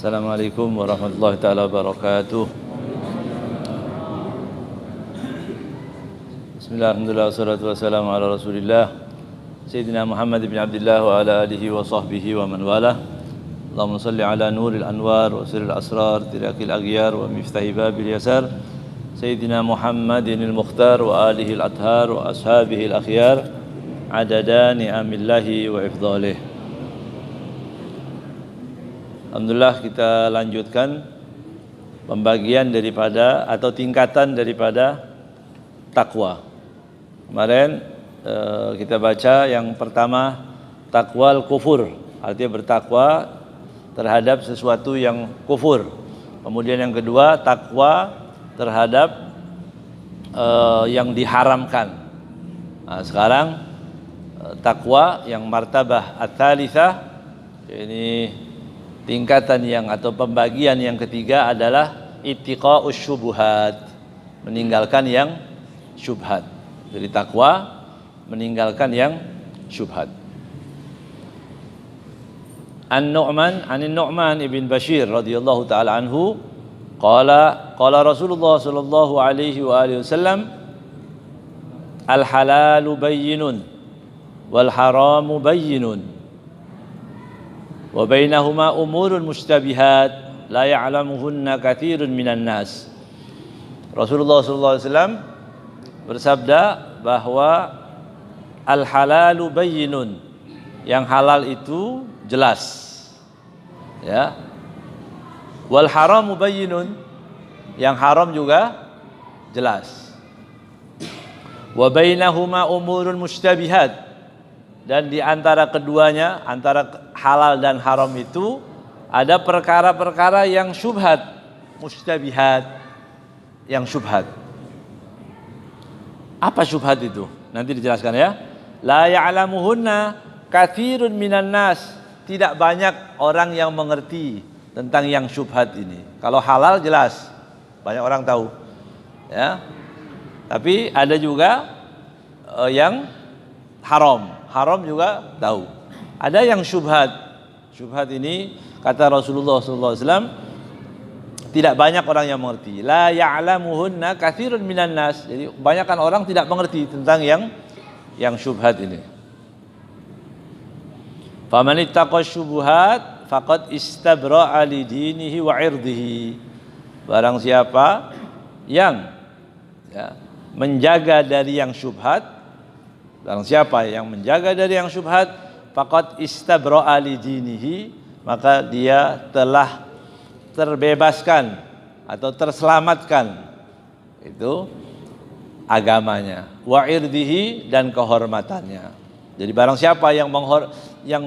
Assalamualaikum warahmatullahi taala wabarakatuh. Bismillah, alhamdulillah, wassalatu wassalamu ala rasulillah Sayyidina Muhammad bin Abdullah wa ala alihi wa sahbihi wa man walah. Allahumma salli ala nuril anwar wa sirril asrar tirakil aghyar wa miftahi babil yasar Sayyidina Muhammadin al-Mukhtar wa alihi al-athhar wa ashabihi al-akhyar adada ni'amillahi wa ifdalih. Alhamdulillah, kita lanjutkan pembagian daripada atau tingkatan daripada takwa. Kemarin kita baca yang pertama takwal kufur, artinya bertakwa terhadap sesuatu yang kufur. Kemudian yang kedua takwa terhadap yang diharamkan. Nah, sekarang takwa yang martabah at-tsalitsah, ini tingkatan yang atau pembagian yang ketiga adalah ittiqa'us syubhat, meninggalkan yang syubhat. Jadi takwa meninggalkan yang syubhat. An-Nu'man ibn Bashir radhiyallahu taala anhu qala Rasulullah sallallahu alaihi wa alihi wasallam al-halalu bayyinun wal haramu bayyinun wa bainahuma umurun mustabihat la ya'lamuhunna katsirun minan nas. Rasulullah sallallahu alaihi wasallam bersabda bahwa al-halalu bayyinun, yang halal itu jelas, ya. Wal haramu bayyinun, yang haram juga jelas. Wa bainahuma umurun mustabihat, dan di antara keduanya, antara halal dan haram itu ada perkara-perkara yang syubhat, mustabihat, yang syubhat. Apa syubhat itu? Nanti dijelaskan ya. La ya'lamuhunna katsirun minan nas, tidak banyak orang yang mengerti tentang yang syubhat ini. Kalau halal jelas, banyak orang tahu, ya. Tapi ada juga yang haram juga tahu. Ada yang syubhat. Syubhat ini kata Rasulullah SAW tidak banyak orang yang mengerti. La ya'lamuhunna katsirun minan nas. Jadi kebanyakan orang tidak mengerti tentang yang syubhat ini. Faman ittaqa syubhat faqad istabra'a li dinihi wa 'irdihi. Barang siapa yang menjaga dari yang syubhat, barang siapa yang menjaga dari yang syubhat, faqad istabra'a li dinihi, maka dia telah terbebaskan atau terselamatkan itu agamanya, wa irdihi, dan kehormatannya. Jadi barang siapa yang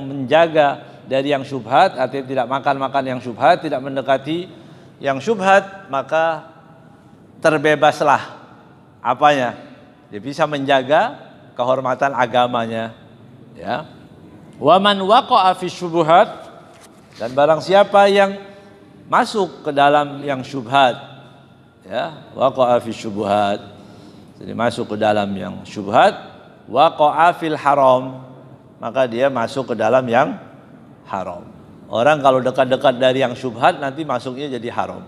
menjaga dari yang syubhat, artinya tidak makan yang syubhat, tidak mendekati yang syubhat, maka terbebaslah apanya? Dia bisa menjaga kehormatan agamanya, ya. Wa man waqa'a fi syubhat, dan barang siapa yang masuk ke dalam yang syubhat, ya, waqa'a fi syubhat, jadi masuk ke dalam yang syubhat, waqa'a fil haram, maka dia masuk ke dalam yang haram. Orang kalau dekat-dekat dari yang syubhat nanti masuknya jadi haram.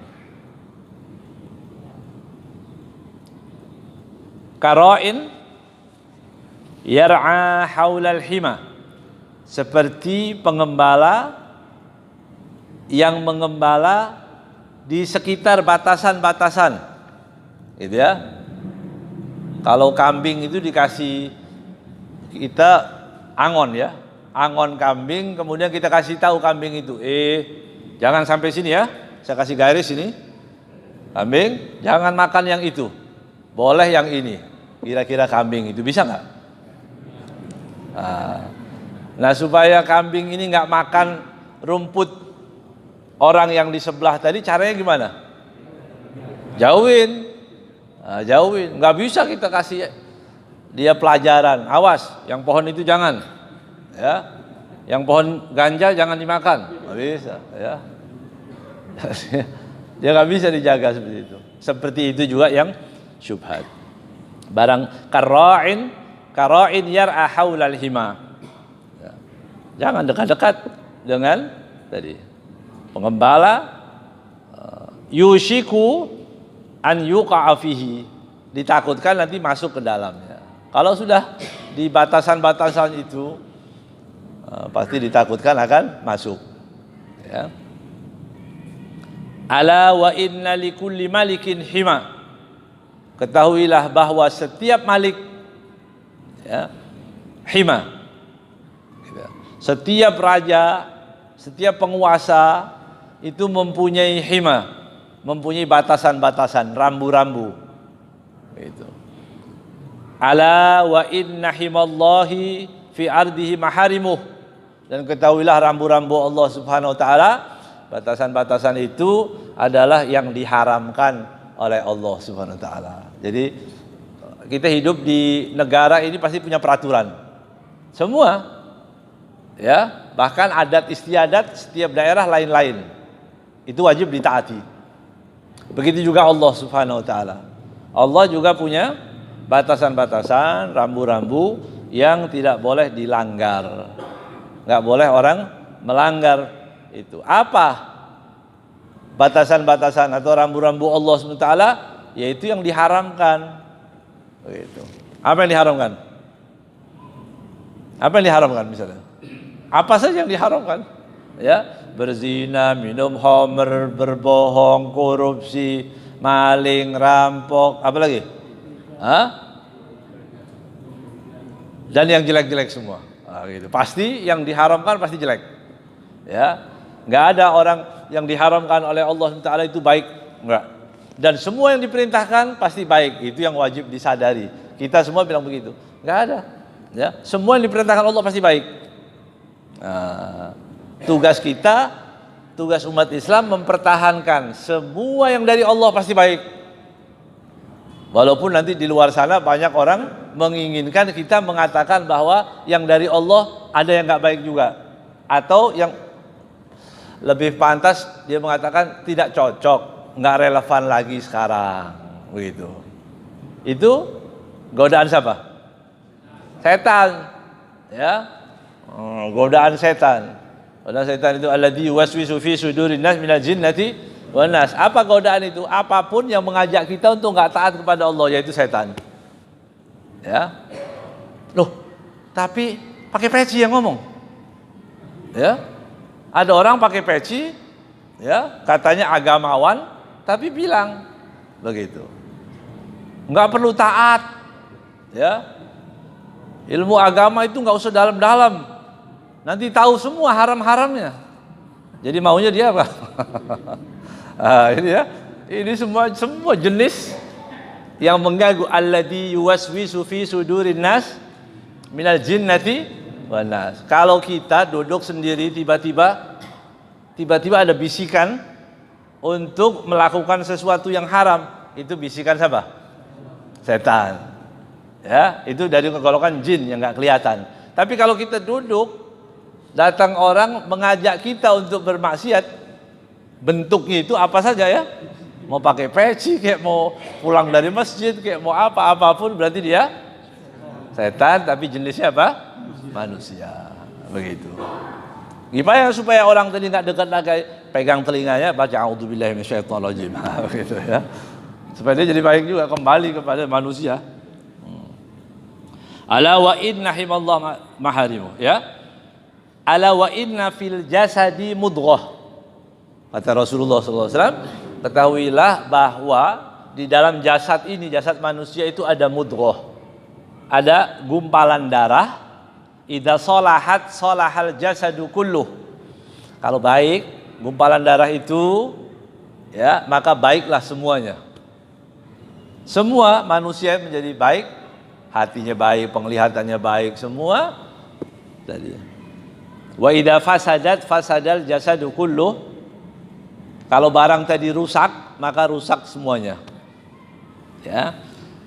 Qara'in yar'a haulal hima, seperti pengembala yang mengembala di sekitar batasan-batasan, gitu ya. Kalau kambing itu dikasih kita angon, ya, angon kambing, kemudian kita kasih tahu kambing itu, jangan sampai sini ya, saya kasih garis ini, kambing jangan makan yang itu, boleh yang ini. Kira-kira kambing itu bisa nggak? Nah, supaya kambing ini nggak makan rumput orang yang di sebelah tadi, caranya gimana? Jauhin, jauhin. Nggak bisa kita kasih dia pelajaran. Awas, yang pohon itu jangan, ya. Yang pohon ganja jangan dimakan. Nggak bisa, ya. Dia nggak bisa dijaga seperti itu. Seperti itu juga yang syubhat. Barang kara'in yar'a haulal hima. Jangan dekat-dekat dengan tadi. Pengembala yushiku an yuqa'a fihi, ditakutkan nanti masuk ke dalamnya. Kalau sudah di batasan-batasan itu pasti ditakutkan akan masuk, ya. Ala wa inna likulli malikin hima, ketahuilah bahwa setiap malik, ya, hima, setiap raja, setiap penguasa itu mempunyai hima, mempunyai batasan-batasan, rambu-rambu. Itu. Ala wa inna himallahi fi ardihi maharimuh, dan ketahuilah rambu-rambu Allah Subhanahu wa taala, batasan-batasan itu adalah yang diharamkan oleh Allah Subhanahu wa taala. Jadi kita hidup di negara ini pasti punya peraturan. Semua, ya, bahkan adat istiadat setiap daerah lain-lain. Itu wajib ditaati. Begitu juga Allah Subhanahu wa taala. Allah juga punya batasan-batasan, rambu-rambu yang tidak boleh dilanggar. Enggak boleh orang melanggar itu. Apa batasan-batasan atau rambu-rambu Allah Subhanahu wa taala? Yaitu yang diharamkan. Begitu. Apa yang diharamkan? Apa yang diharamkan misalnya? Apa saja yang diharamkan? Ya, berzina, minum khamr, berbohong, korupsi, maling, rampok, apa lagi? Dan yang jelek-jelek semua. Gitu. Pasti yang diharamkan pasti jelek. Ya, nggak ada orang yang diharamkan oleh Allah Taala itu baik, enggak. Dan semua yang diperintahkan pasti baik. Itu yang wajib disadari. Kita semua bilang begitu. Nggak ada. Ya, semua yang diperintahkan Allah pasti baik. Tugas kita, tugas umat Islam mempertahankan semua yang dari Allah pasti baik. Walaupun nanti di luar sana banyak orang menginginkan kita mengatakan bahwa yang dari Allah ada yang nggak baik juga, atau yang lebih pantas dia mengatakan tidak cocok, nggak relevan lagi sekarang, begitu. Itu godaan siapa? Setan, ya, godaan setan. Godaan setan itu alladzi yuwaswisu fi sudurin nas minal jinnati wan nas. Apa godaan itu? Apapun yang mengajak kita untuk enggak taat kepada Allah, yaitu setan. Ya. Loh, tapi pakai peci yang ngomong. Ya. Ada orang pakai peci, ya, katanya agamawan, tapi bilang begitu. Enggak perlu taat. Ya. Ilmu agama itu enggak usah dalam-dalam. Nanti tahu semua haram-haramnya. Jadi maunya dia apa? Ini ya. Ini semua jenis yang mengganggu. Alladzi yuwaswisu fi sudurin nas minal jinnati wan nas. Kalau kita duduk sendiri tiba-tiba ada bisikan untuk melakukan sesuatu yang haram, itu bisikan siapa? Setan. Ya, itu dari golongan jin yang enggak kelihatan. Tapi kalau kita duduk, datang orang mengajak kita untuk bermaksiat, bentuknya itu apa saja ya, mau pakai peci, kayak mau pulang dari masjid, kayak mau apapun, berarti dia setan, tapi jenisnya apa? Manusia, begitu. Gimana supaya orang tadi nggak dekat lagi, pegang telinganya, baca a'udzubillahi minasyaitonirrajim, begitu ya, supaya dia jadi baik juga, kembali kepada manusia. Ala wa inna himallah maharimu, ya. Ala wa inna fil jasadi mudghah. Kata Rasulullah SAW, ketahuilah bahwa di dalam jasad ini, jasad manusia itu ada mudghah. Ada gumpalan darah. Idza salahat salahal jasadu kulluh. Kalau baik gumpalan darah itu, ya, maka baiklah semuanya. Semua manusia menjadi baik, hatinya baik, penglihatannya baik, semua tadi. Wa idza fasadat fasadal jasadu kulluh. Kalau barang tadi rusak, maka rusak semuanya. Ya.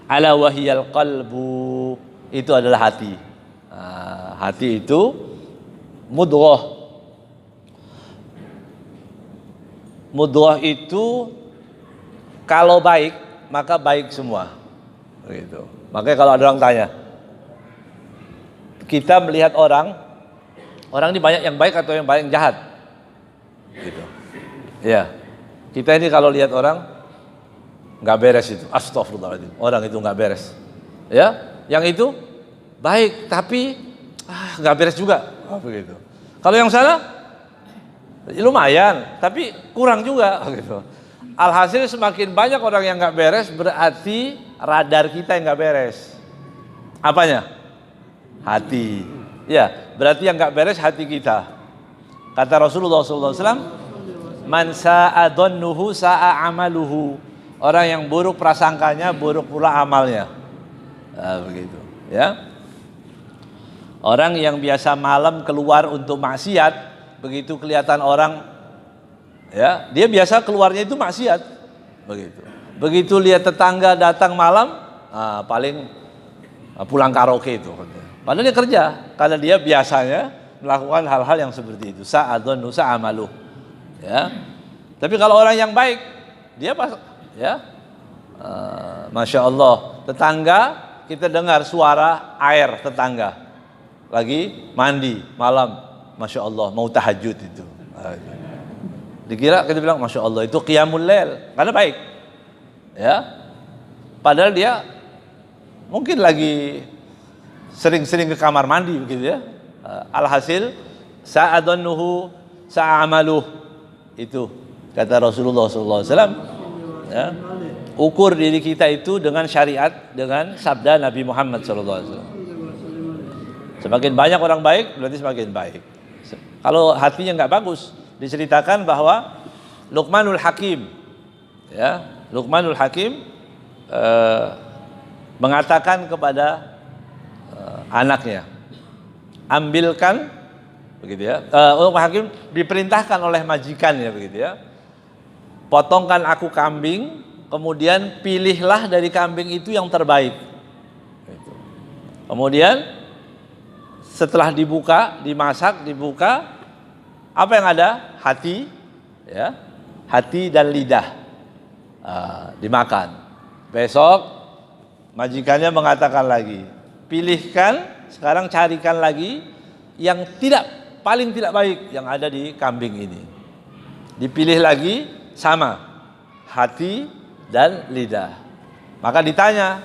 Ala wahiyal qalbu, itu adalah hati. Hati itu mudghah. Mudghah itu kalau baik, maka baik semua. Begitu. Makanya kalau ada orang tanya, kita melihat orang ini banyak yang baik atau yang banyak yang jahat? Gitu. Ya, kita ini kalau lihat orang nggak beres itu, astagfirullahaladzim, orang itu nggak beres. Ya, yang itu baik tapi nggak beres juga, begitu. Kalau yang sana lumayan, tapi kurang juga, gitu. Alhasil semakin banyak orang yang nggak beres, berarti radar kita yang nggak beres. Apanya? Hati. Ya, berarti yang nggak beres hati kita. Kata Rasulullah SAW, man sa'a dhannuhu sa'a amaluhu. Orang yang buruk prasangkanya, buruk pula amalnya. Nah, begitu. Ya. Orang yang biasa malam keluar untuk maksiat, begitu kelihatan orang, ya, dia biasa keluarnya itu maksiat, begitu. Begitu lihat tetangga datang malam, paling pulang karaoke itu. Padahal dia kerja, karena dia biasanya melakukan hal-hal yang seperti itu. Sa'adhanu sa'amalu. Ya. Tapi kalau orang yang baik, dia ya, masya Allah, tetangga kita dengar suara air tetangga lagi mandi malam, masya Allah, mau tahajud itu. Dikira kita bilang masya Allah itu qiyamul lail karena baik, ya. Padahal dia mungkin lagi sering-sering ke kamar mandi begitu ya. Alhasil sa'adhannuhu sa'amaluh, itu kata Rasulullah SAW. Ya. Ukur diri kita itu dengan syariat, dengan sabda Nabi Muhammad SAW. Semakin banyak orang baik berarti semakin baik. Kalau hatinya nggak bagus, diceritakan bahwa Luqmanul Hakim, ya, Luqmanul Hakim mengatakan kepada anaknya, ambilkan, begitu ya. Luqmanul Hakim diperintahkan oleh majikannya, begitu ya. Potongkan aku kambing, kemudian pilihlah dari kambing itu yang terbaik. Kemudian setelah dimasak, dibuka, apa yang ada? Hati, ya, hati dan lidah, dimakan. Besok majikannya mengatakan lagi, pilihkan, sekarang carikan lagi yang paling tidak baik yang ada di kambing ini. Dipilih lagi, sama, hati dan lidah. Maka ditanya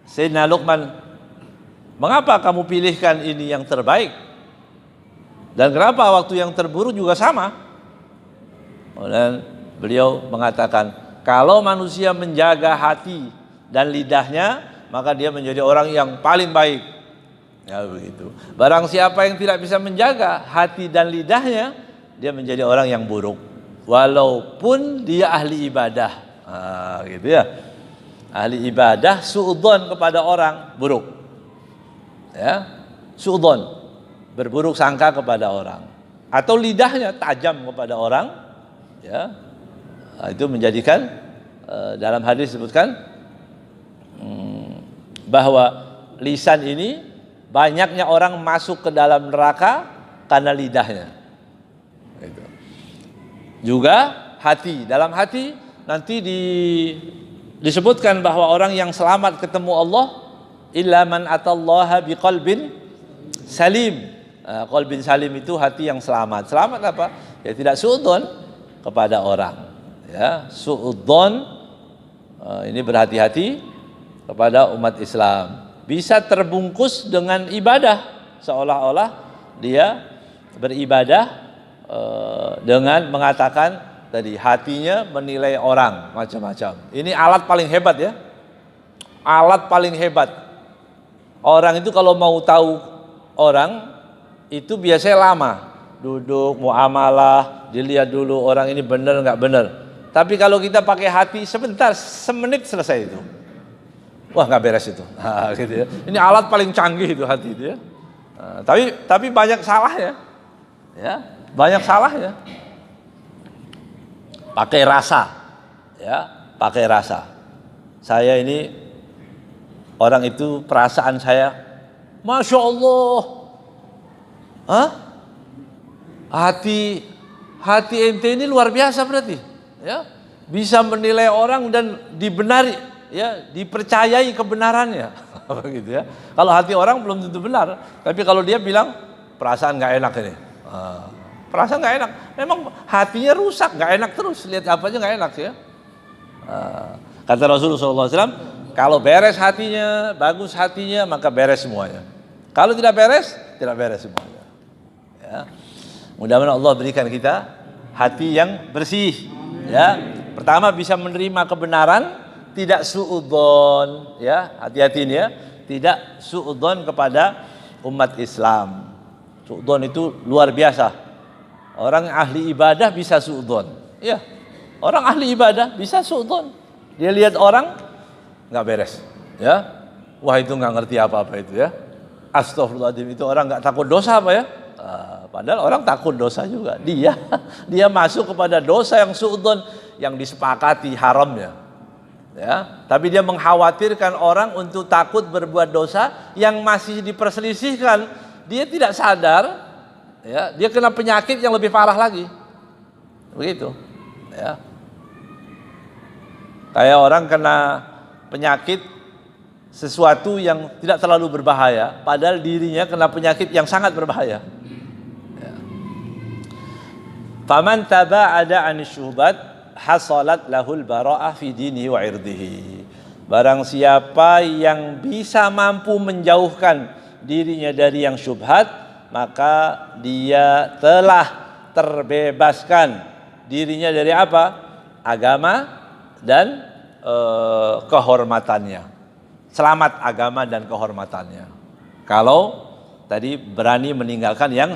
Sayyidina Luqman, mengapa kamu pilihkan ini yang terbaik? Dan kenapa waktu yang terburuk juga sama? Dan beliau mengatakan, kalau manusia menjaga hati dan lidahnya, maka dia menjadi orang yang paling baik. Ya begitu. Barang siapa yang tidak bisa menjaga hati dan lidahnya, dia menjadi orang yang buruk. Walaupun dia ahli ibadah. Gitu ya. Ahli ibadah suudzon kepada orang buruk. Ya, suudzon, berburuk sangka kepada orang, atau lidahnya tajam kepada orang, ya, itu menjadikan dalam hadis disebutkan bahwa lisan ini banyaknya orang masuk ke dalam neraka karena lidahnya. Gitu. Juga hati, dalam hati nanti disebutkan bahwa orang yang selamat ketemu Allah, illa man atallaha biqalbin salim. Qalbin salim itu hati yang selamat. Selamat apa? Ya tidak suudzon kepada orang. Ya, suudzon ini berhati-hati kepada umat Islam. Bisa terbungkus dengan ibadah, seolah-olah dia beribadah dengan mengatakan tadi hatinya menilai orang macam-macam. Ini alat paling hebat ya. Alat paling hebat. Orang itu kalau mau tahu orang itu biasanya lama, duduk muamalah, dilihat dulu orang ini benar nggak benar. Tapi kalau kita pakai hati sebentar, semenit selesai itu. Wah nggak beres itu. Gitu ya. Ini alat paling canggih itu hati itu ya. Tapi banyak salahnya, ya banyak salahnya. Pakai rasa, ya pakai rasa. Saya ini orang itu perasaan saya, masya Allah, hati ente ini luar biasa berarti, ya bisa menilai orang dan dibenari, ya dipercayai kebenarannya, begitu ya. Kalau hati orang belum tentu benar, tapi kalau dia bilang perasaan nggak enak ini, merasa nggak enak. Memang hatinya rusak, nggak enak terus. Lihat apa aja nggak enak ya. Kata Rasulullah SAW, kalau beres hatinya, bagus hatinya, maka beres semuanya. Kalau tidak beres semuanya. Ya. Mudah-mudahan Allah berikan kita hati yang bersih. Ya, pertama bisa menerima kebenaran, tidak suudzon. Ya, hati-hati ini ya, tidak suudzon kepada umat Islam. Suudzon itu luar biasa. Orang ahli ibadah bisa suudzon. Ya, orang ahli ibadah bisa suudzon. Dia lihat orang nggak beres. Ya, wah itu nggak ngerti apa-apa itu ya. Astagfirullahaladzim, itu orang nggak takut dosa apa ya? Padahal orang takut dosa juga. Dia masuk kepada dosa yang suudzon, yang disepakati haramnya. Ya, tapi dia mengkhawatirkan orang untuk takut berbuat dosa yang masih diperselisihkan. Dia tidak sadar, ya, dia kena penyakit yang lebih parah lagi. Begitu. Ya. Kayak orang kena penyakit sesuatu yang tidak terlalu berbahaya, padahal dirinya kena penyakit yang sangat berbahaya. Ya. Faman taba'ada 'anis syuhbat hasalat lahul bara'ah fi dinihi wa 'irdihi. Barang siapa yang bisa mampu menjauhkan dirinya dari yang syubhat, maka dia telah terbebaskan dirinya dari apa? Agama dan kehormatannya. Selamat agama dan kehormatannya. Kalau tadi berani meninggalkan yang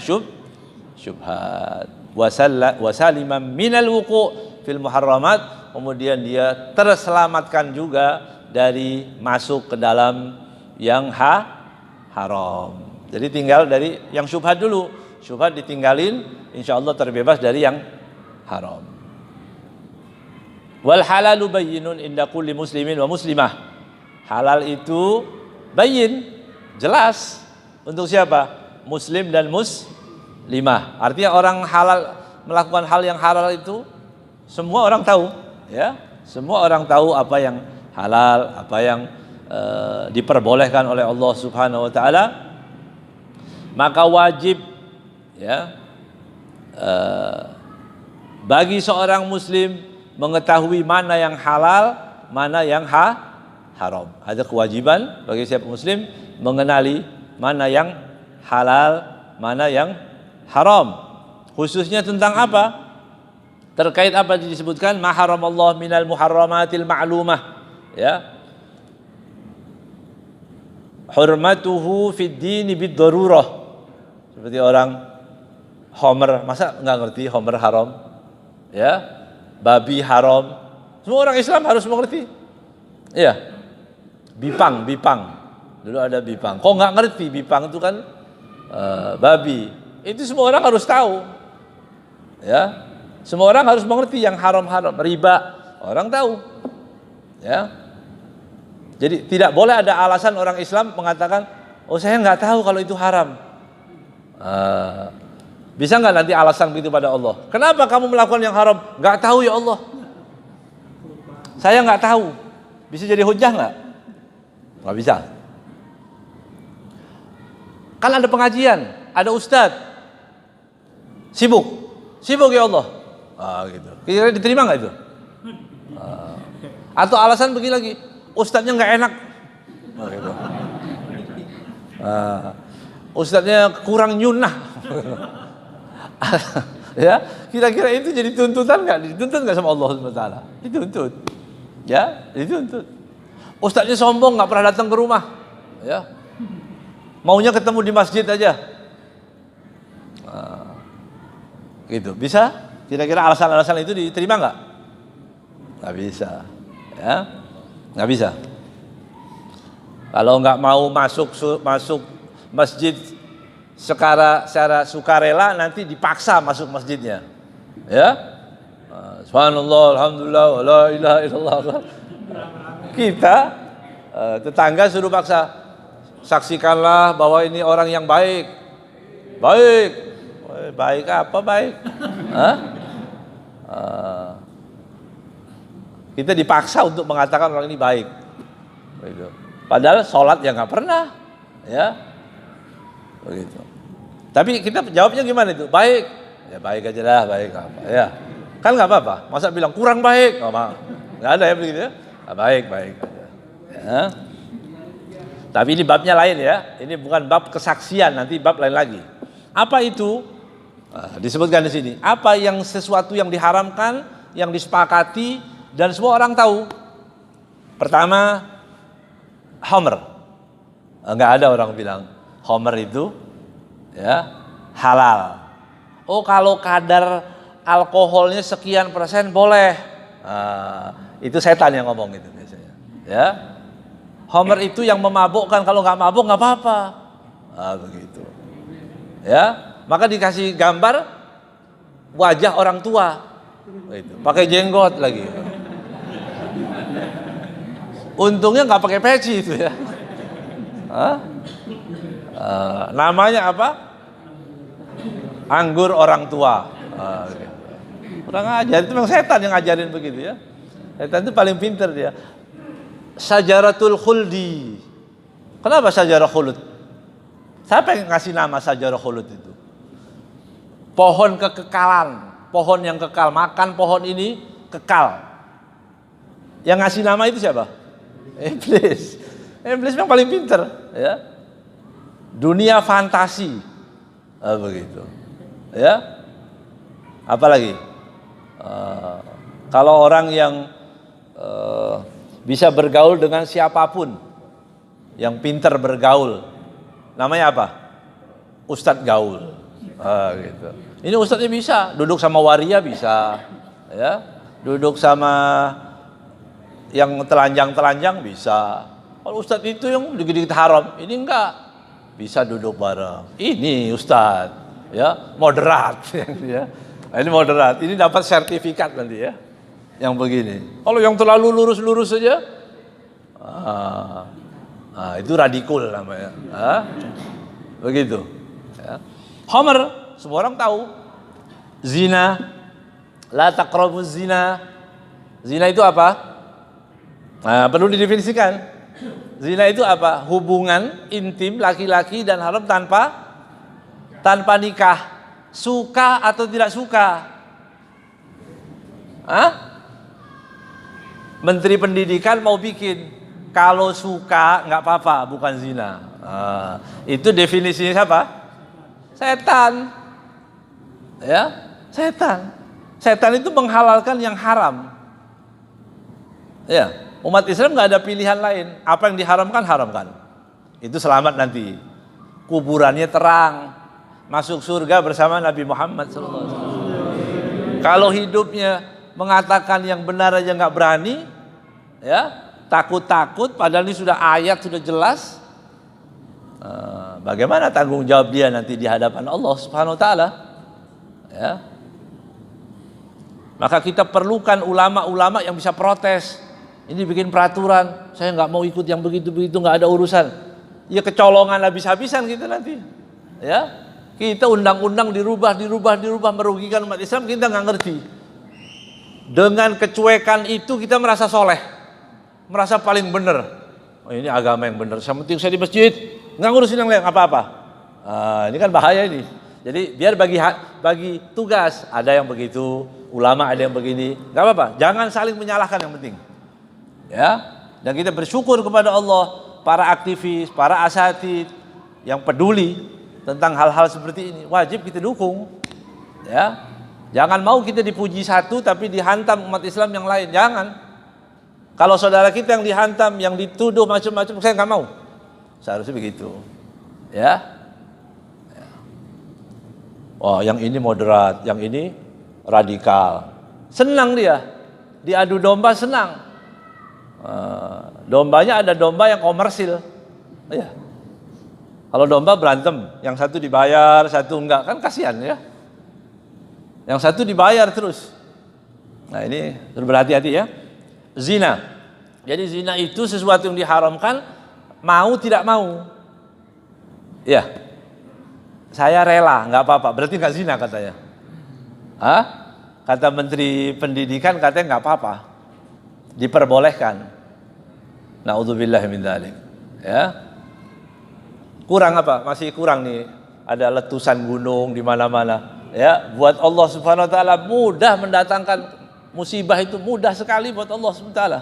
syubhat. Wasaliman minal wuqu' fil muharramat, kemudian dia terselamatkan juga dari masuk ke dalam yang haram. Jadi tinggal dari yang syubhat dulu. Syubhat ditinggalin, insyaallah terbebas dari yang haram. Wal halalu bayyinun inda kulli muslimin wa muslimah. Halal itu bayyin, jelas. Untuk siapa? Muslim dan muslimah. Artinya orang halal melakukan hal yang halal itu semua orang tahu, ya. Semua orang tahu apa yang halal, apa yang diperbolehkan oleh Allah Subhanahu wa taala. Maka wajib, ya, bagi seorang muslim mengetahui mana yang halal, mana yang haram. Ada kewajiban bagi setiap muslim mengenali mana yang halal, mana yang haram. Khususnya tentang apa? Terkait apa disebutkan? Ma haramallahu minal muharramatil ma'lumah. Ya. Hurmatuhu fid dini bid darurah. Seperti orang homer, masa nggak ngerti homer haram? Ya. Babi haram. Semua orang Islam harus mengerti. Iya. Bipang. Dulu ada bipang. Kok nggak ngerti bipang itu kan babi. Itu semua orang harus tahu. Ya. Semua orang harus mengerti yang haram-haram. Riba, orang tahu. Ya. Jadi tidak boleh ada alasan orang Islam mengatakan, oh saya nggak tahu kalau itu haram. Bisa nggak nanti alasan begitu pada Allah? Kenapa kamu melakukan yang haram? Nggak tahu ya Allah. Saya nggak tahu. Bisa jadi hujah nggak? Nggak bisa. Kan ada pengajian, ada ustadz. Sibuk ya Allah. Gitu. Kira-kira diterima nggak itu? Atau alasan begini lagi, ustadznya nggak enak. Gitu. Ustadznya kurang nyunah. Ya, kira-kira itu jadi tuntutan nggak? Dituntut nggak sama Allah Subhanahu wa taala? Dituntut. Ya, dituntut. Ustadznya sombong, nggak pernah datang ke rumah. Ya. Maunya ketemu di masjid aja. Gitu. Bisa? Kira-kira alasan-alasan itu diterima nggak? Nggak bisa. Ya, nggak bisa. Kalau nggak mau masuk masjid secara sukarela, nanti dipaksa masuk masjidnya. Ya. Subhanallah, alhamdulillah, la ilaha illallah. Kita tetangga suruh paksa, saksikanlah bahwa ini orang yang baik. Baik apa baik? Kita dipaksa untuk mengatakan orang ini baik. Begitu. Padahal sholat ya nggak pernah, ya. Begitu. Tapi kita jawabnya gimana itu? Baik, Ya baik aja lah, baik apa. Ya. Kan nggak apa-apa. Masa bilang kurang baik? Nggak ada ya begitu ya. Baik aja. Ya. Tapi ini babnya lain ya. Ini bukan bab kesaksian, nanti bab lain lagi. Apa itu? Disebutkan di sini. Apa yang sesuatu yang diharamkan, yang disepakati dan semua orang tahu. Pertama, homer. Enggak ada orang bilang homer itu ya halal. Oh, kalau kadar alkoholnya sekian persen boleh. Itu setan yang ngomong itu biasanya. Ya. Homer itu yang memabukkan, kalau nggak mabuk nggak apa-apa. Begitu. Ya, maka dikasih gambar wajah orang tua. Begitu. Pakai jenggot lagi. Untungnya nggak pakai peci itu ya. Namanya apa? Anggur orang tua. Gitu. Kurang ajar, itu memang setan yang ngajarin begitu ya. Setan itu paling pintar dia. Syajaratul khuldi. Kenapa syajarah khulud? Siapa yang ngasih nama syajarah khulud itu? Pohon kekekalan, pohon yang kekal. Makan pohon ini kekal. Yang ngasih nama itu siapa? Iblis. Iblis memang paling pintar, ya. Dunia fantasi, begitu, ya. Apalagi kalau orang yang bisa bergaul dengan siapapun, yang pintar bergaul, namanya apa? Ustadz gaul, gitu. Ini ustadznya bisa, duduk sama waria bisa, ya, duduk sama yang telanjang bisa. Kalau ustadz itu yang dikit-dikit haram, ini enggak, bisa duduk bareng. Ini ustadz, ya, moderat, ya. Nah, ini moderat, ini dapat sertifikat nanti ya. Yang begini. Kalau yang terlalu lurus-lurus saja, itu radikul namanya. Begitu. Ya. Homer, semua orang tahu. Zina, la taqrabuz zina. Zina itu apa? Perlu didefinisikan. Zina itu apa? Hubungan intim laki-laki dan haram tanpa nikah. Suka atau tidak suka? Menteri Pendidikan mau bikin, kalau suka nggak apa-apa, bukan zina. Itu definisinya siapa? Setan. Ya, setan. Setan itu menghalalkan yang haram. Ya, umat Islam nggak ada pilihan lain. Apa yang diharamkan, haramkan. Itu selamat nanti. Kuburannya terang, masuk surga bersama Nabi Muhammad SAW. Kalau hidupnya mengatakan yang benar aja nggak berani, ya, takut-takut, padahal ini sudah ayat, sudah jelas. Bagaimana tanggung jawab dia nanti di hadapan Allah Subhanahu wa taala? Ya. Maka kita perlukan ulama-ulama yang bisa protes. Ini bikin peraturan, saya nggak mau ikut yang begitu-begitu, nggak ada urusan. Ya kecolongan habis-habisan kita nanti. Ya. Kita undang-undang dirubah merugikan umat Islam, kita nggak ngerti. Dengan kecuekan itu kita merasa soleh, merasa paling benar. Oh, ini agama yang benar. Yang penting saya di masjid, nggak ngurusin yang lain apa-apa. Ini kan bahaya ini. Jadi biar bagi tugas, ada yang begitu, ulama ada yang begini, nggak apa-apa. Jangan saling menyalahkan yang penting. Ya, dan kita bersyukur kepada Allah, para aktivis, para asatid yang peduli tentang hal-hal seperti ini, wajib kita dukung. Ya. Jangan mau kita dipuji satu tapi dihantam umat Islam yang lain, jangan. Kalau saudara kita yang dihantam, yang dituduh macam-macam, saya nggak mau. Seharusnya begitu, ya. Oh, yang ini moderat, yang ini radikal. Senang dia, diadu domba senang. Dombanya ada domba yang komersil, ya. Kalau domba berantem, yang satu dibayar, satu enggak, kan kasihan ya. Yang satu dibayar terus. Nah ini harus berhati-hati ya. Zina. Jadi zina itu sesuatu yang diharamkan, mau tidak mau. Ya. Saya rela, nggak apa-apa. Berarti nggak zina katanya. Kata Menteri Pendidikan katanya nggak apa-apa. Diperbolehkan. Na'udzubillah min dzalik. Ya. Kurang apa? Masih kurang nih. Ada letusan gunung di mana-mana. Ya, buat Allah Subhanahu wa taala mudah mendatangkan musibah, itu mudah sekali buat Allah Subhanahu wa taala.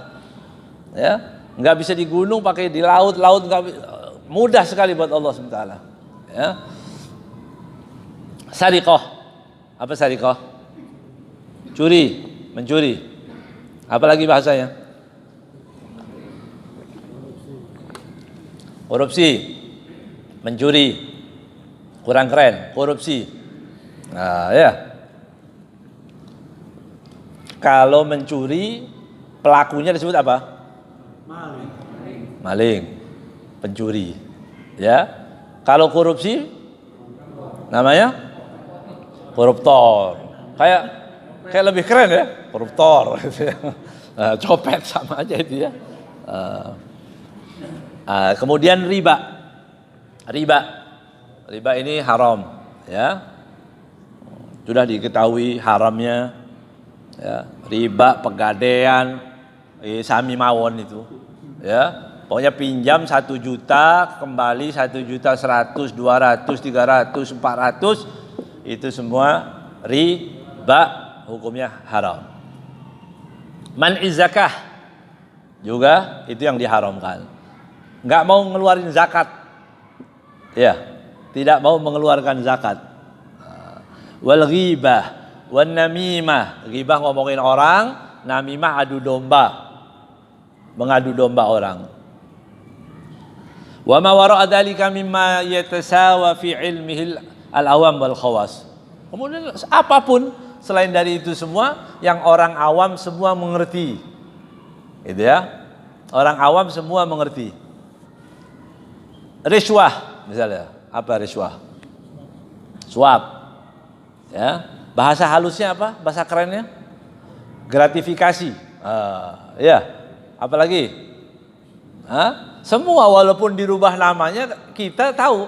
Ya, nggak bisa di gunung, pakai di laut mudah sekali buat Allah Subhanahu wa taala. Ya. Sariqah. Apa sariqah? Curi, mencuri. Apalagi bahasanya? Korupsi, mencuri, kurang keren, korupsi. Nah, ya. Kalau mencuri, pelakunya disebut apa? Maling, pencuri. Ya. Kalau korupsi, namanya koruptor. Kayak lebih keren ya, koruptor. Copet sama aja itu ya. Kemudian riba ini haram, ya, sudah diketahui haramnya, ya. Riba, pegadaian, sami mawon itu, ya, pokoknya pinjam 1 juta kembali 1.100.000, 200, 300, 400, itu semua riba, hukumnya haram. Man'iz zakah juga itu yang diharamkan. Nggak mau ngeluarin zakat, ya, tidak mau mengeluarkan zakat. Wal ghibah wan namimah, ghibah ngomongin orang, namimah adu domba, mengadu domba orang. Wa ma wara'a dzalika mimma yatasawa fi ilmihi al-awam wal khawas. Kemudian apapun selain dari itu semua yang orang awam semua mengerti, gitu ya, orang awam semua mengerti. Riswah misalnya, apa riswah? Suap, ya. Bahasa halusnya apa? Bahasa kerennya? Gratifikasi. Ya. Apalagi? Semua walaupun dirubah namanya kita tahu.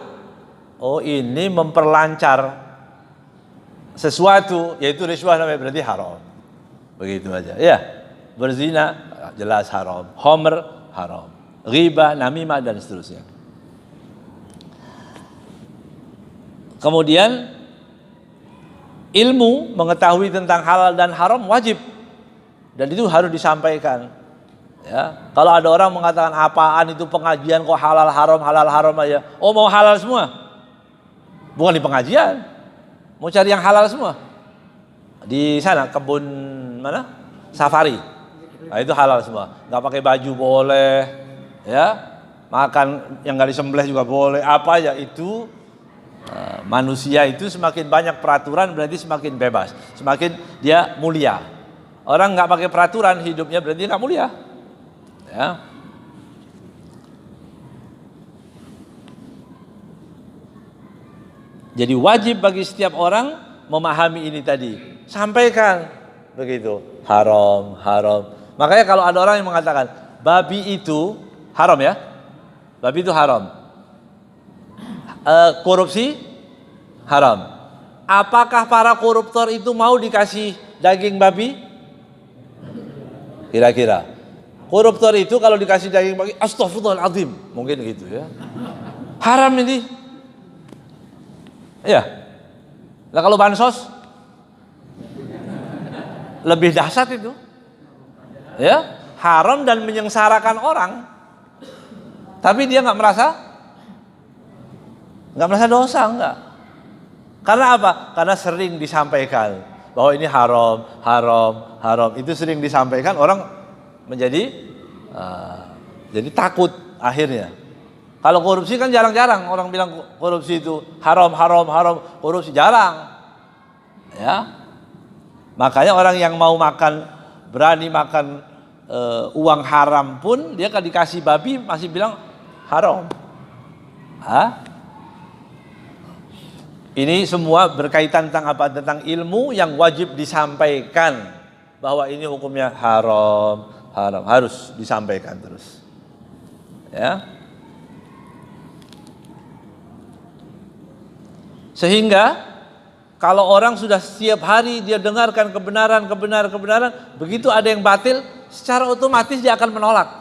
Oh, ini memperlancar sesuatu, yaitu riswah namanya, berarti haram. Begitu aja. Ya. Berzina jelas haram. Homer haram. Ghibah, namimah dan seterusnya. Kemudian ilmu mengetahui tentang halal dan haram wajib, dan itu harus disampaikan. Ya, kalau ada orang mengatakan apaan itu pengajian kok halal haram aja. Oh, mau halal semua? Bukan di pengajian, mau cari yang halal semua. Di sana kebun mana? Safari. Nah, itu halal semua. Nggak pakai baju boleh, ya. Makan yang nggak disembelih juga boleh. Apa ya itu? Manusia itu semakin banyak peraturan berarti semakin bebas, semakin dia mulia. Orang nggak pakai peraturan hidupnya berarti nggak mulia, ya. Jadi wajib bagi setiap orang memahami ini tadi, sampaikan begitu, haram. Makanya kalau ada orang yang mengatakan babi itu haram, ya, babi itu haram, korupsi haram. Apakah para koruptor itu mau dikasih daging babi? Kira-kira koruptor itu kalau dikasih daging babi, astagfirullahaladzim, mungkin gitu ya, haram ini. Ya. Nah kalau bansos lebih dahsyat itu, ya, haram dan menyengsarakan orang, tapi dia nggak merasa dosa, enggak. Karena apa? Karena sering disampaikan bahwa ini haram. Itu sering disampaikan, orang menjadi jadi takut akhirnya. Kalau korupsi kan jarang-jarang orang bilang korupsi itu haram, korupsi jarang. Ya. Makanya orang yang mau makan, berani makan uang haram pun dia kalau dikasih babi masih bilang haram. Ini semua berkaitan tentang apa? Tentang ilmu yang wajib disampaikan, bahwa ini hukumnya haram, harus disampaikan terus. Ya. Sehingga kalau orang sudah setiap hari dia dengarkan kebenaran, begitu ada yang batil, secara otomatis dia akan menolak.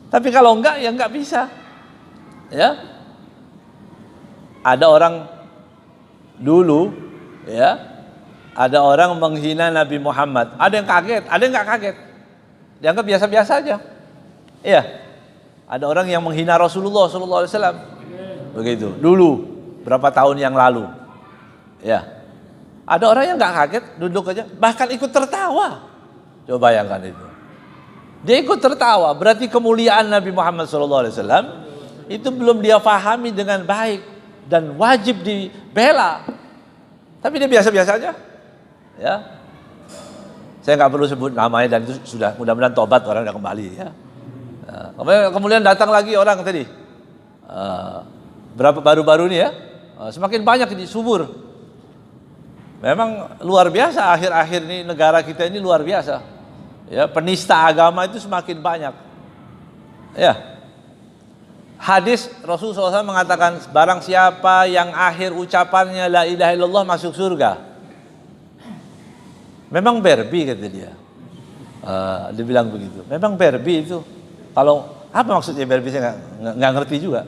Tapi kalau enggak, ya enggak bisa. Ya. Ada orang dulu Ya, ada orang menghina Nabi Muhammad. Ada yang kaget, ada yang nggak kaget. Dianggap biasa-biasa aja. Iya. Ada orang yang menghina Rasulullah SAW. Begitu. Dulu, berapa tahun yang lalu. Ya. Ada orang yang nggak kaget, duduk aja, bahkan ikut tertawa. Coba bayangkan itu. Dia ikut tertawa, berarti kemuliaan Nabi Muhammad SAW itu belum dia pahami dengan baik dan wajib dibela. Tapi dia biasa-biasa aja. Ya. Saya nggak perlu sebut namanya dan itu sudah mudah-mudahan tobat orang udah kembali ya. Kemudian datang lagi orang tadi. Berapa baru-baru ini ya. Semakin banyak ini subur. Memang luar biasa akhir-akhir ini negara kita ini luar biasa. Ya, penista agama itu semakin banyak. Ya. Hadis Rasulullah SAW mengatakan barang siapa yang akhir ucapannya la ilaha illallah masuk surga. Memang berbi kata dia. Dia bilang begitu. Memang berbi itu. Kalau apa maksudnya berbi saya nggak ngerti juga.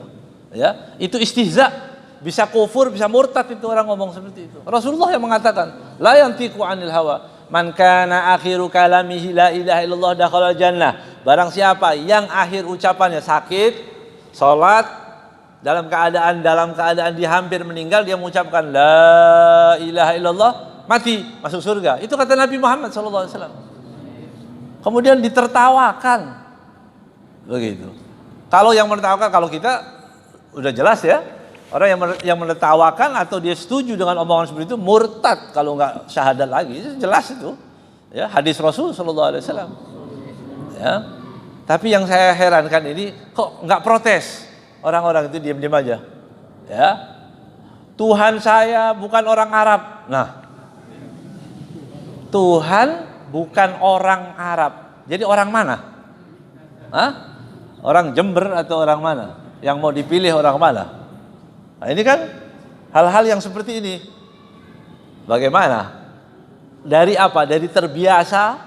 Ya, itu istihza. Bisa kufur, bisa murtad itu orang ngomong seperti itu. Rasulullah yang mengatakan, la yantiqu 'anil hawa, man kana akhiru kalamihi la ilaha illallah dakhala jannah. Barang siapa yang akhir ucapannya sakit, salat dalam keadaan dia hampir meninggal, dia mengucapkan la ilaha illallah, mati, masuk surga. Itu kata Nabi Muhammad SAW. Kemudian ditertawakan. Begitu. Kalau yang menertawakan, kalau kita udah jelas ya. Orang yang menertawakan atau dia setuju dengan omongan seperti itu murtad kalau nggak syahadat lagi. Itu jelas itu. Ya, hadis Rasul sallallahu alaihi wasallam. Ya. Tapi yang saya herankan ini kok nggak protes. Orang-orang itu diam-diam aja. Ya. Tuhan saya bukan orang Arab. Nah. Tuhan bukan orang Arab. Jadi orang mana? Hah? Orang Jember atau orang mana? Yang mau dipilih orang mana? Nah, ini kan hal-hal yang seperti ini. Bagaimana? Dari apa? Dari terbiasa.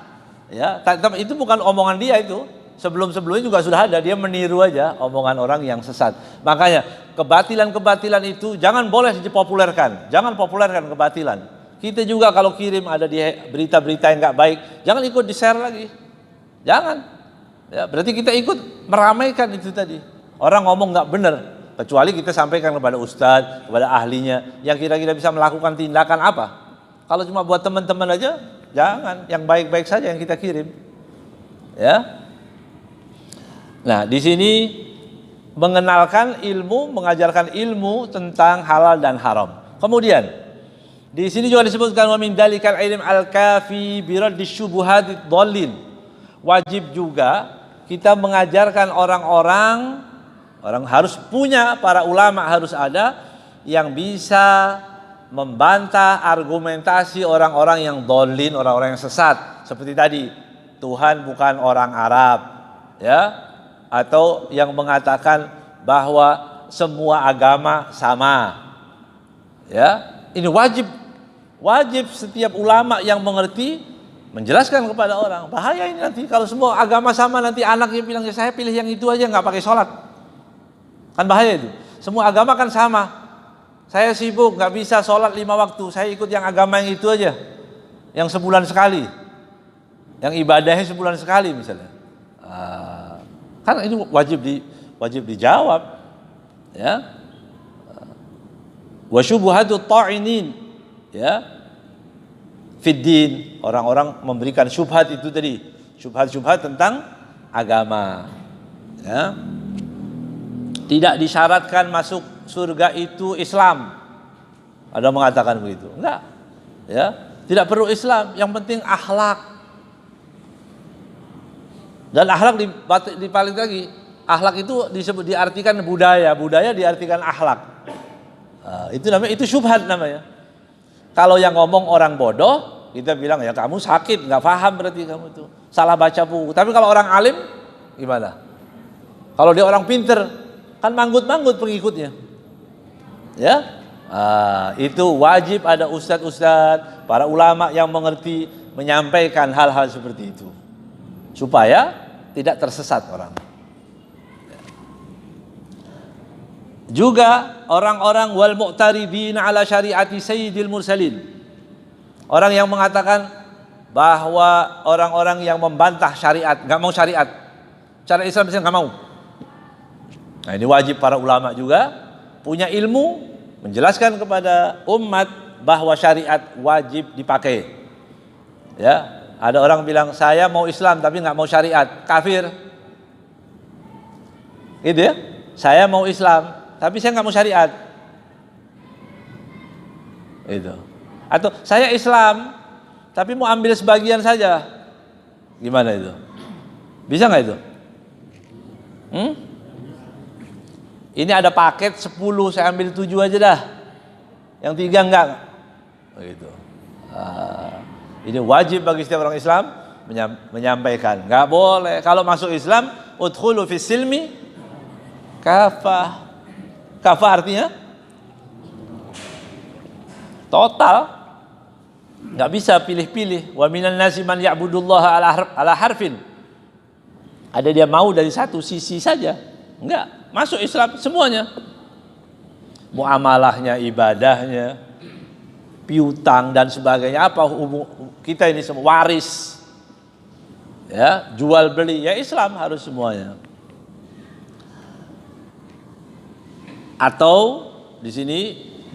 Ya, itu bukan omongan dia itu. Sebelum-sebelumnya juga sudah ada. Dia meniru aja omongan orang yang sesat. Makanya kebatilan-kebatilan itu jangan boleh dipopulerkan. Jangan populerkan kebatilan. Kita juga kalau kirim ada di berita-berita yang nggak baik, jangan ikut di-share lagi. Jangan. Ya, berarti kita ikut meramaikan itu tadi. Orang ngomong nggak benar. Kecuali kita sampaikan kepada ustadz, kepada ahlinya yang kira-kira bisa melakukan tindakan apa. Kalau cuma buat teman-teman aja, jangan. Yang baik-baik saja yang kita kirim. Ya. Nah, di sini mengenalkan ilmu, mengajarkan ilmu tentang halal dan haram. Kemudian di sini juga disebutkan wa min dalikal ilm al-kafi bi raddi syubuhat dhallin. Wajib juga kita mengajarkan orang harus punya, para ulama harus ada yang bisa membantah argumentasi orang-orang yang dhalin, orang-orang yang sesat. Seperti tadi, Tuhan bukan orang Arab, ya, atau yang mengatakan bahwa semua agama sama. Ya, ini wajib setiap ulama yang mengerti menjelaskan kepada orang. Bahaya ini nanti kalau semua agama sama, nanti anaknya bilang ya saya pilih yang itu aja nggak pakai sholat. Kan bahaya itu. Semua agama kan sama. Saya sibuk nggak bisa sholat 5 waktu. Saya ikut yang agama yang itu aja, yang sebulan sekali, yang ibadahnya sebulan sekali misalnya. Kan itu wajib dijawab. Ya. Wa syubhatut ta'inin. Ya. Fiddin, orang-orang memberikan syubhat itu tadi, syubhat tentang agama. Ya. Tidak disyaratkan masuk surga itu Islam. Ada mengatakan begitu. Enggak. Ya, tidak perlu Islam, yang penting akhlak. Dan akhlak dibalik lagi. Akhlak itu diartikan budaya, budaya diartikan akhlak. Itu namanya, itu syubhat namanya. Kalau yang ngomong orang bodoh, kita bilang ya kamu sakit, nggak paham berarti kamu itu salah baca buku. Tapi kalau orang alim gimana? Kalau dia orang pinter, kan manggut-manggut pengikutnya. Ya, itu wajib ada ustadz-ustadz, para ulama yang mengerti menyampaikan hal-hal seperti itu supaya tidak tersesat orang. Juga orang-orang wal mu'taridin ala syariati sayyidil mursalin, Orang yang mengatakan bahwa orang-orang yang membantah syariat, nggak mau syariat, syariat Islam nggak mau. Nah ini wajib para ulama juga punya ilmu menjelaskan kepada umat bahwa syariat wajib dipakai. Ya, ada orang bilang saya mau Islam tapi nggak mau syariat, kafir. Gitu ya? Saya mau Islam tapi saya nggak mau syariat. Itu. Atau saya Islam tapi mau ambil sebagian saja. Gimana itu? Bisa nggak itu? Ini ada paket 10, saya ambil 7 aja dah. Yang 3 enggak. Begitu. Ini wajib bagi setiap orang Islam menyampaikan. Enggak boleh. Kalau masuk Islam, udkhulu fis silmi kafah. Kafah artinya total. Enggak bisa pilih-pilih. Wa minan nasi man ya'budullaha ala harfin. Ada dia mau dari satu sisi saja. Enggak. Masuk Islam semuanya. Muamalahnya, ibadahnya, piutang dan sebagainya. Apa kita ini semua waris. Ya, jual beli ya Islam harus semuanya. Atau di sini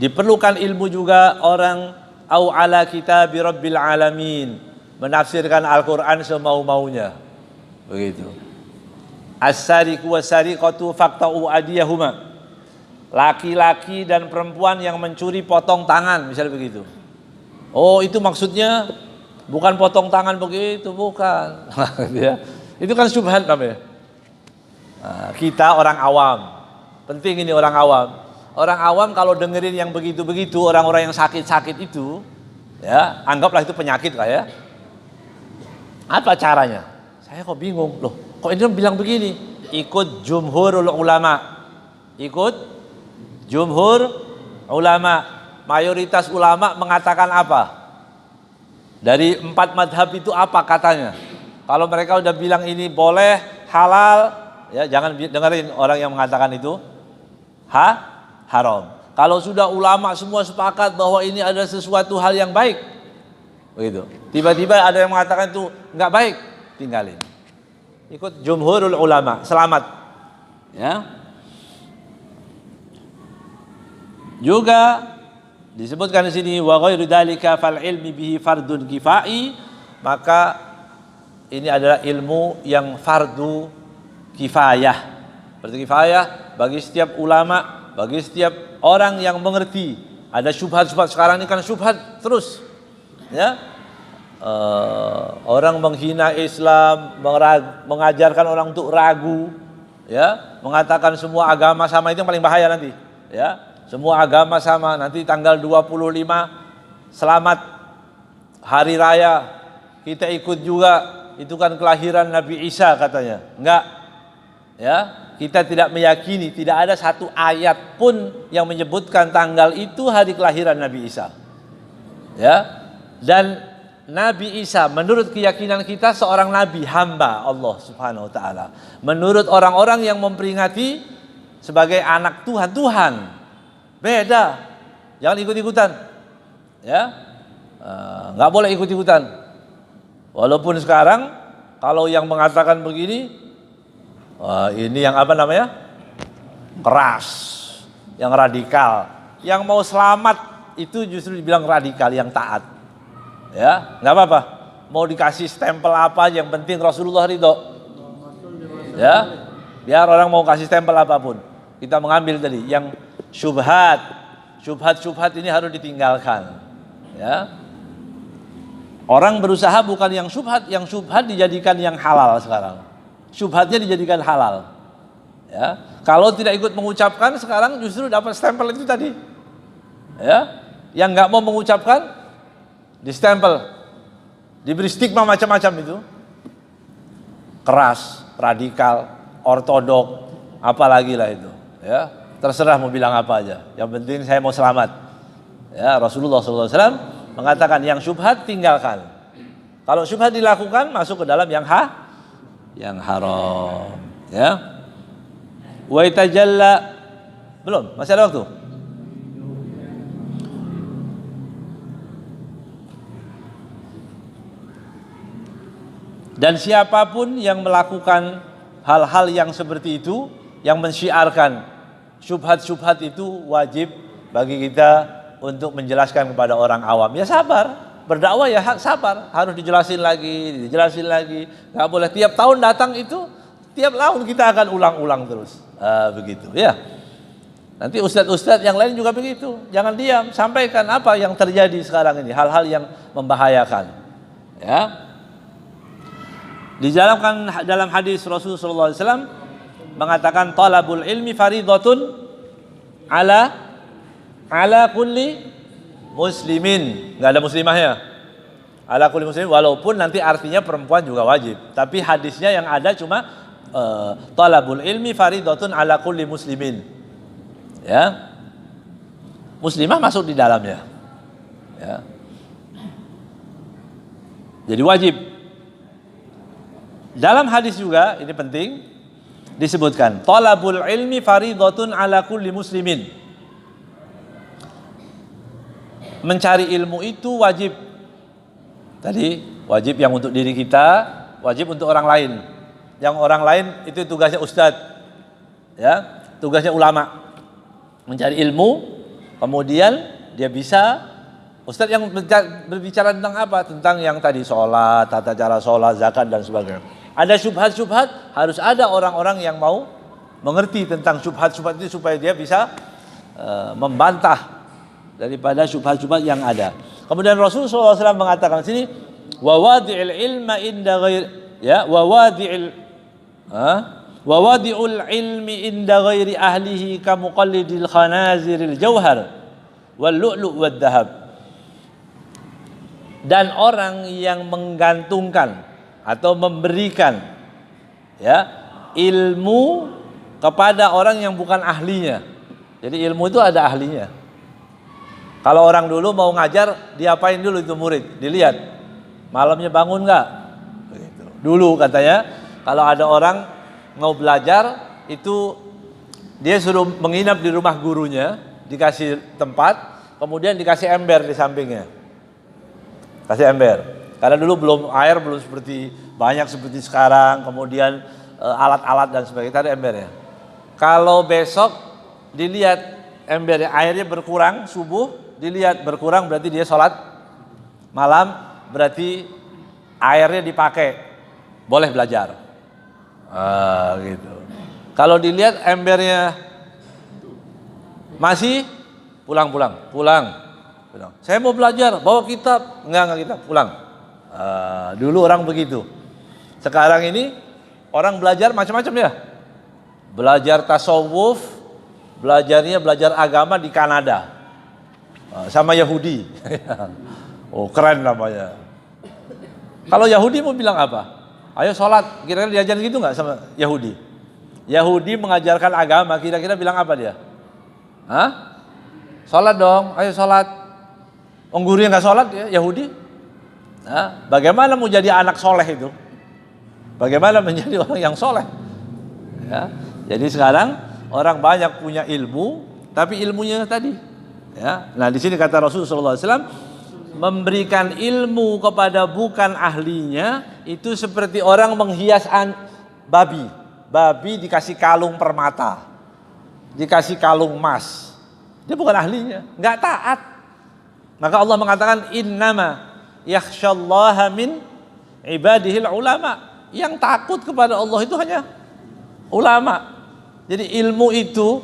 diperlukan ilmu juga orang au ala kitabi rabbil alamin, menafsirkan Al-Qur'an semau-maunya. Begitu. As-sariqu was-sariqatu faqta'u adiyahuma. Laki-laki dan perempuan yang mencuri potong tangan, misalnya begitu. Oh, itu maksudnya bukan potong tangan begitu, bukan. Ya. Itu kan syubhat namanya. Nah, kita orang awam. Penting ini orang awam. Orang awam kalau dengerin yang begitu-begitu, orang-orang yang sakit-sakit itu, ya, anggaplah itu penyakit lah ya. Apa caranya? Saya kok bingung, loh. Kok ini bilang begini? Ikut jumhurul ulama. Ikut jumhur ulama. Mayoritas ulama mengatakan apa? Dari 4 madhab itu apa katanya? Kalau mereka udah bilang ini boleh, halal, ya jangan dengerin orang yang mengatakan itu haram. Kalau sudah ulama semua sepakat bahwa ini adalah sesuatu hal yang baik, begitu. Tiba-tiba ada yang mengatakan itu nggak baik, tinggalin. Ikut jumhurul ulama, selamat. Ya. Juga disebutkan di sini wa ghairu dzalika fal ilmi bihi fardun kifai, maka ini adalah ilmu yang fardu kifayah. Fardu kifayah bagi setiap ulama, bagi setiap orang yang mengerti. Ada syubhat-syubhat sekarang ini kan syubhat terus. Ya. Orang menghina Islam, mengajarkan orang untuk ragu, ya, mengatakan semua agama sama, itu yang paling bahaya nanti, ya. Semua agama sama, nanti tanggal 25 selamat hari raya kita ikut juga, itu kan kelahiran Nabi Isa katanya. Enggak. Ya, kita tidak meyakini, tidak ada satu ayat pun yang menyebutkan tanggal itu hari kelahiran Nabi Isa. Ya. Dan Nabi Isa menurut keyakinan kita seorang nabi, hamba Allah Subhanahu wa taala. Menurut orang-orang yang memperingati sebagai anak Tuhan, Tuhan. Beda. Jangan ikut-ikutan. Ya. Enggak boleh ikut-ikutan. Walaupun sekarang kalau yang mengatakan begini, ini yang apa namanya? Keras, yang radikal. Yang mau selamat itu justru dibilang radikal, yang taat. Ya, nggak apa-apa. Mau dikasih stempel apa, yang penting Rasulullah ridho. Ya, biar orang mau kasih stempel apapun, kita mengambil tadi yang syubhat ini harus ditinggalkan. Ya, orang berusaha bukan yang syubhat dijadikan yang halal sekarang. Syubhatnya dijadikan halal. Ya, kalau tidak ikut mengucapkan sekarang justru dapat stempel itu tadi. Ya, yang nggak mau mengucapkan distempel, diberi stigma macam-macam itu, keras, radikal, ortodok, apalagi lah itu. Ya, terserah mau bilang apa aja. Yang penting saya mau selamat. Ya, Rasulullah SAW mengatakan yang syubhat tinggalkan. Kalau syubhat dilakukan masuk ke dalam yang haram. Ya. Wa itajalla, belum, masih ada waktu. Dan siapapun yang melakukan hal-hal yang seperti itu, yang mensyiarkan syubhat-syubhat itu, wajib bagi kita untuk menjelaskan kepada orang awam. Ya sabar, berdakwah ya sabar, harus dijelasin lagi, nggak boleh tiap tahun datang itu, tiap tahun kita akan ulang-ulang terus. Begitu ya. Nanti ustadz-ustadz yang lain juga begitu, jangan diam, sampaikan apa yang terjadi sekarang ini, hal-hal yang membahayakan. Ya. Dalam hadis Rasulullah SAW mengatakan talabul ilmi faridatun ala kulli muslimin, nggak ada muslimahnya, ala kulli muslimin, walaupun nanti artinya perempuan juga wajib, tapi hadisnya yang ada cuma talabul ilmi faridatun ala kulli muslimin, ya, muslimah masuk di dalamnya, ya, jadi wajib. Dalam hadis juga ini penting disebutkan talabul ilmi faridatun ala kulli muslimin. Mencari ilmu itu wajib. Tadi wajib yang untuk diri kita, wajib untuk orang lain. Yang orang lain itu tugasnya ustadz, ya, tugasnya ulama. Mencari ilmu, kemudian dia bisa, ustadz yang berbicara tentang apa? Tentang yang tadi sholat, tata cara sholat, zakat dan sebagainya. Ada syubhat-syubhat, harus ada orang-orang yang mau mengerti tentang syubhat-syubhat itu supaya dia bisa membantah daripada syubhat-syubhat yang ada. Kemudian Rasulullah SAW mengatakan sini, wawadi'il ilma inda ghair, ya, wawadi'ul ilmi inda ghairi ahlihi kamuqallidil khanaziril jauhar wal lu'lu' wad dahab. Dan orang yang menggantungkan atau memberikan, ya, ilmu kepada orang yang bukan ahlinya. Jadi ilmu itu ada ahlinya. Kalau orang dulu mau ngajar, diapain dulu itu murid? Dilihat malamnya bangun nggak? Begitu. Dulu katanya kalau ada orang mau belajar itu dia suruh menginap di rumah gurunya, dikasih tempat, kemudian dikasih ember di sampingnya. Kasih ember. Karena dulu belum air, belum banyak seperti sekarang, kemudian alat-alat dan sebagainya, ada embernya. Kalau besok dilihat embernya, airnya berkurang, subuh dilihat berkurang, berarti dia sholat malam, berarti airnya dipakai, boleh belajar. Gitu. Kalau dilihat embernya masih, pulang. Saya mau belajar, bawa kitab, enggak kitab, pulang. Dulu orang begitu. Sekarang ini orang belajar macam-macam ya. Belajar tasawuf, belajar agama di Kanada sama Yahudi. Oh keren namanya. Kalau Yahudi mau bilang apa? Ayo sholat, kira-kira diajarin gitu nggak sama Yahudi? Yahudi mengajarkan agama, kira-kira bilang apa dia? Hah? Sholat dong, ayo sholat. Gurunya nggak sholat ya Yahudi? Nah, bagaimana mau jadi anak soleh itu? Bagaimana menjadi orang yang soleh? Ya, jadi sekarang orang banyak punya ilmu, tapi ilmunya tadi. Ya, nah di sini kata Rasulullah SAW, memberikan ilmu kepada bukan ahlinya itu seperti orang menghias babi. Babi dikasih kalung permata, dikasih kalung emas. Dia bukan ahlinya, nggak taat. Maka Allah mengatakan innama yakhsyallaha min ibadihil ulama. Yang takut kepada Allah itu hanya ulama. Jadi ilmu itu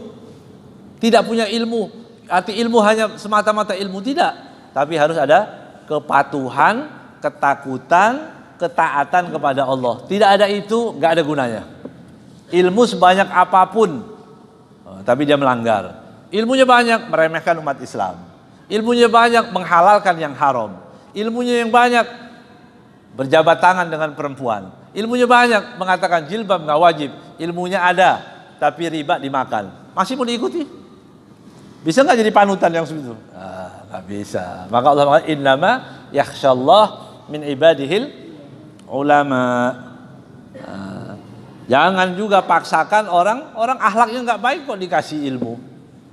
tidak punya ilmu, arti ilmu hanya semata-mata ilmu, tidak, tapi harus ada kepatuhan, ketakutan, ketaatan kepada Allah. Tidak ada itu nggak ada gunanya. Ilmu sebanyak apapun, tapi dia melanggar. Ilmunya banyak meremehkan umat Islam. Ilmunya banyak menghalalkan yang haram. Ilmunya yang banyak berjabat tangan dengan perempuan. Ilmunya banyak mengatakan jilbab nggak wajib. Ilmunya ada, tapi riba dimakan. Masih mau diikuti? Bisa nggak jadi panutan yang segitu? Nggak bisa. Maka Allah mengatakan innama yakhsyallah min ibadihil ulama. Jangan juga paksakan orang akhlaknya nggak baik kok dikasih ilmu.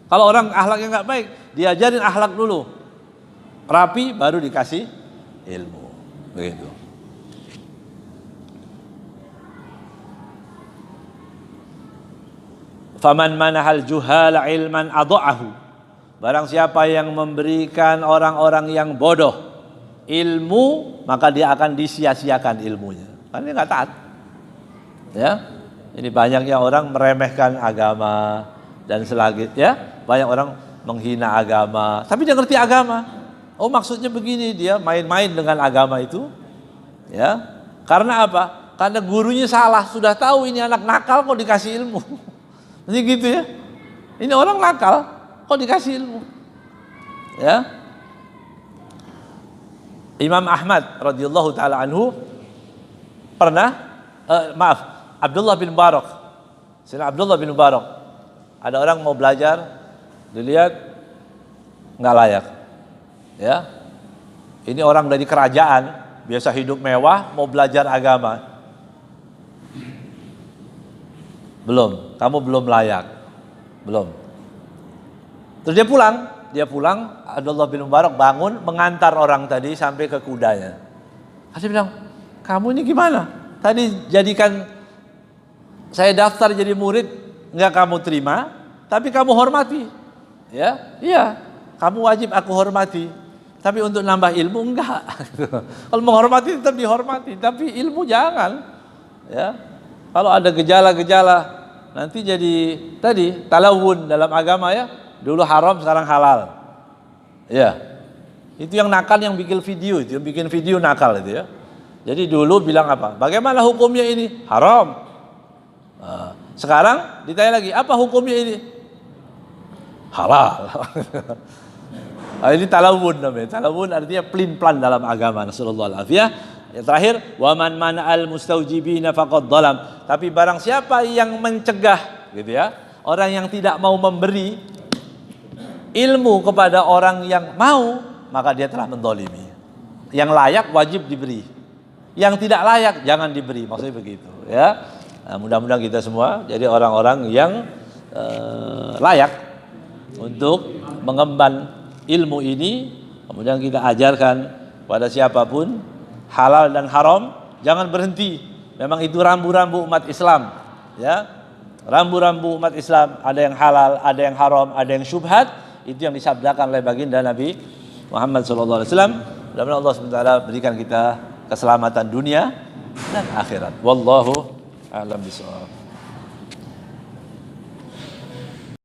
Kalau orang akhlaknya nggak baik, diajarin akhlak dulu, rapi baru dikasih ilmu. Begitu. Faman manahal juhala ilman adha'ahu. Barang siapa yang memberikan orang-orang yang bodoh ilmu, maka dia akan disia-siakan ilmunya. Karena dia nggak taat. Ya, ini banyaknya orang meremehkan agama dan selanjutnya, banyak orang menghina agama, tapi dia ngerti agama. Oh maksudnya begini, dia main-main dengan agama itu, ya. Karena apa? Karena gurunya salah, sudah tahu ini anak nakal kok dikasih ilmu. Ini gitu ya. Ini orang nakal kok dikasih ilmu. Ya. Imam Ahmad radhiyallahu taala anhu pernah Abdullah bin Mubarak. Sayyidina Abdullah bin Mubarak. Ada orang mau belajar, dilihat nggak layak. Ya, ini orang dari kerajaan, biasa hidup mewah, mau belajar agama. Belum, kamu belum layak, belum. Terus dia pulang, Abdullah bin Mubarak bangun, mengantar orang tadi sampai ke kudanya. Dia bilang, kamu ini gimana? Tadi jadikan saya daftar jadi murid, nggak kamu terima, tapi kamu hormati. Ya, iya, kamu wajib aku hormati. Tapi untuk nambah ilmu enggak. Kalau menghormati tetap dihormati, tapi ilmu jangan. Ya. Kalau ada gejala-gejala nanti jadi tadi talawun dalam agama ya. Dulu haram sekarang halal. Ya. Itu yang nakal yang bikin video itu, yang bikin video nakal itu ya. Jadi dulu bilang apa? Bagaimana hukumnya ini? Haram. Nah, sekarang ditanya lagi, apa hukumnya ini? Halal. Ini talawun namanya. Talawun artinya pelin-pelan dalam agama. Nasallallahu alaihi. Yang terakhir, wa man mana'al mustaujibina faqad dhalam. Tapi barang siapa yang mencegah, gitu ya, orang yang tidak mau memberi ilmu kepada orang yang mau, maka dia telah mendolimi. Yang layak wajib diberi. Yang tidak layak jangan diberi. Maksudnya begitu, ya. Nah, mudah-mudahan kita semua jadi orang-orang yang layak untuk mengemban ilmu ini, kemudian kita ajarkan pada siapapun halal dan haram, jangan berhenti. Memang itu rambu-rambu umat Islam, ya. Rambu-rambu umat Islam, ada yang halal, ada yang haram, ada yang syubhat, itu yang disabdakan oleh baginda Nabi Muhammad SAW. Mudah-mudahan Allah SWT berikan kita keselamatan dunia dan akhirat. Wallahu a'lam bishawab.